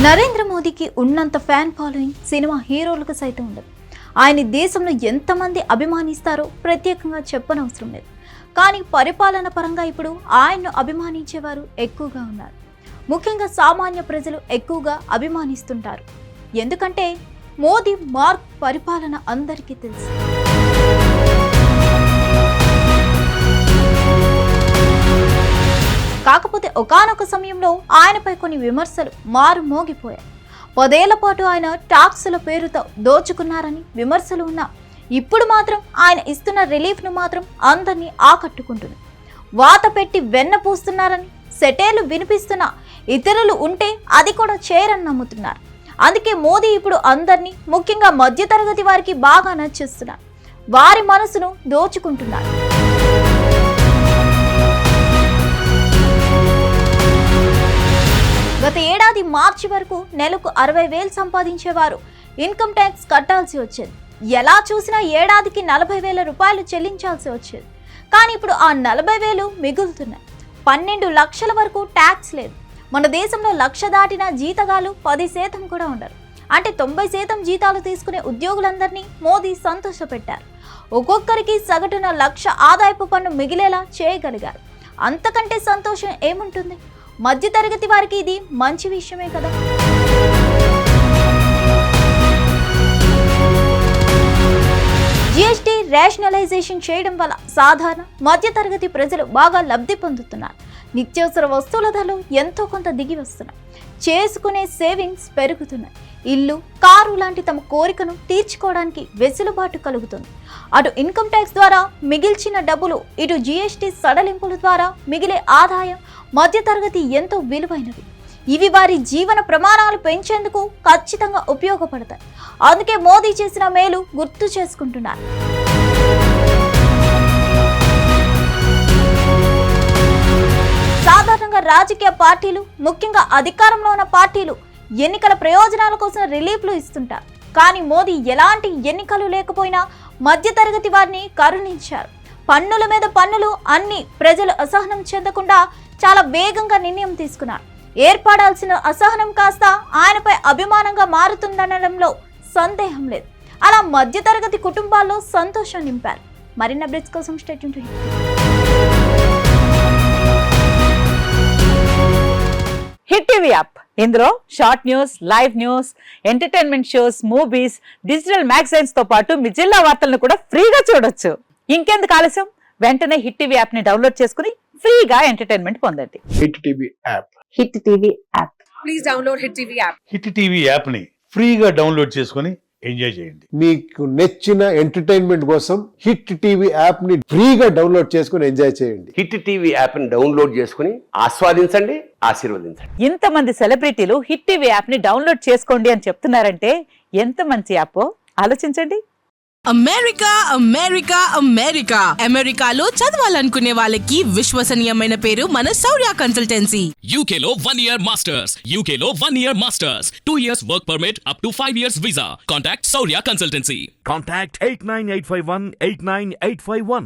నరేంద్ర మోదీకి ఉన్నంత fan following cinema హీరోలకు సైతం ఉండదు. ఆయన దేశంలో ఎంతమంది అభిమానిస్తారో ప్రత్యేకంగా చెప్పనవసరం లేదు. కానీ పరిపాలన పరంగా ఇప్పుడు ఆయన్ను అభిమానించేవారు ఎక్కువగా ఉన్నారు. ముఖ్యంగా సామాన్య ప్రజలు ఎక్కువగా అభిమానిస్తుంటారు. ఎందుకంటే మోదీ మార్క్ పరిపాలన అందరికీ తెలుసు. కాకపోతే ఒకానొక సమయంలో ఆయనపై కొన్ని విమర్శలు మారుమోగిపోయాయి. 10 ఏళ్ల పాటు ఆయన టాక్సుల పేరుతో దోచుకున్నారని విమర్శలు ఉన్నా ఇప్పుడు మాత్రం ఆయన ఇస్తున్న రిలీఫ్ను మాత్రం అందరినీ ఆకట్టుకుంటుంది. వాత పెట్టి వెన్న పూస్తున్నారని సెటేలు వినిపిస్తున్న ఇతరులు ఉంటే అది కూడా చేయరని నమ్ముతున్నారు. అందుకే మోదీ ఇప్పుడు అందరినీ, ముఖ్యంగా మధ్యతరగతి వారికి బాగా నచ్చేస్తున్నారు. వారి మనసును దోచుకుంటున్నారు. గత ఏడాది మార్చి వరకు నెలకు 60,000 సంపాదించేవారు ఇన్కమ్ ట్యాక్స్ కట్టాల్సి వచ్చేది. ఎలా చూసినా ఏడాదికి 40,000 రూపాయలు చెల్లించాల్సి వచ్చేది. కానీ ఇప్పుడు ఆ 40,000 మిగులుతున్నాయి. 12 లక్షల వరకు ట్యాక్స్ లేదు. మన దేశంలో 1,00,000 దాటిన జీతగాలు 10% కూడా ఉండరు. అంటే 90% జీతాలు తీసుకునే ఉద్యోగులందరినీ మోదీ సంతోషపెట్టారు. ఒక్కొక్కరికి సగటున 1,00,000 ఆదాయపు పన్ను మిగిలేలా చేయగలిగారు. అంతకంటే సంతోషం ఏముంటుంది? మధ్యతరగతి వారికి ఇది మంచి విషయమే కదా. జిఎస్టీ రేషనలైజేషన్ చేయడం వల్ల సాధారణ మధ్యతరగతి ప్రజలు బాగా లబ్ధి పొందుతున్నారు. నిత్యావసర వస్తువుల ధరలు ఎంతో కొంత దిగి వస్తున్నాయి. చేసుకునే సేవింగ్స్ పెరుగుతున్నాయి. ఇల్లు, కారు లాంటి తమ కోరికను తీర్చుకోవడానికి వెసులుబాటు కలుగుతుంది. అటు ఇన్కమ్ ట్యాక్స్ ద్వారా మిగిల్చిన డబ్బులు, ఇటు జిఎస్టీ సడలింపుల ద్వారా మిగిలే ఆదాయం మధ్యతరగతి ఎంతో విలువైనవి. ఇవి వారి జీవన ప్రమాణాలు పెంచేందుకు ఖచ్చితంగా ఉపయోగపడతాయి. అందుకే మోదీ చేసిన మేలు గుర్తు చేసుకుంటున్నారు. సాధారణంగా రాజకీయ పార్టీలు, ముఖ్యంగా అధికారంలో ఉన్న పార్టీలు ఎన్నికల ప్రయోజనాల కోసం రిలీఫ్లు ఇస్తుంటారు. కానీ మోదీ ఎలాంటి ఎన్నికలు లేకపోయినా మధ్యతరగతి వారిని కరుణించారు. పన్నుల మీద పన్నులు అన్ని ప్రజలు అసహనం చెందకుండా చాలా వేగంగా నిర్ణయం తీసుకున్నారు. ఏర్పడాల్సిన అసహనం కాస్త ఆయనపై అభిమానంగా మారుతుందనడంలో సందేహం లేదు. అలా మధ్యతరగతి కుటుంబాల్లో సంతోషం నింపారు. మరిన్ని అప్డేట్స్ కోసం stay tune to hit TV app. ఇందులో short news, live news, entertainment shows, movies, digital magazines తో పాటు మీ జిల్లా వార్తలను కూడా ఫ్రీగా చూడొచ్చు. ఇంకెందుకు ఆలస్యం? వెంటనే హిట్ టీవీ యాప్ ని డౌన్లోడ్ చేసుకుని ఫ్రీగా ఎంటర్టైన్మెంట్ పొందండి. Hit TV app. Hit TV app. Please download hit TV app. Hit TV app ని ఫ్రీగా డౌన్లోడ్ చేసుకుని ఎంజాయ్ చేయండి. మీకు నచ్చిన ఎంటర్టైన్మెంట్ కోసం హిట్ టీవీ యాప్ ని ఫ్రీగా డౌన్లోడ్ చేసుకుని ఎంజాయ్ చేయండి. హిట్ టీవీ యాప్ ని డౌన్లోడ్ చేసుకుని ఆస్వాదించండి, ఆశీర్వదించండి. ఇంతమంది సెలబ్రిటీలు హిట్ టీవీ యాప్ ని డౌన్లోడ్ చేసుకోండి అని చెప్తున్నారంటే ఎంత మంచి యాప్ ఆలోచించండి. అమెరికా అమెరికా అమెరికా అమెరికాలో చదవాలనుకునే వాళ్ళకి విశ్వసనీయమైన పేరు మన శౌర్య కన్సల్టెన్సీ. UK లో 1 year masters. UK లో 1 year masters. 2 years work permit up to 5 years visa. Contact Saurya Consultancy. Contact 89851 89851.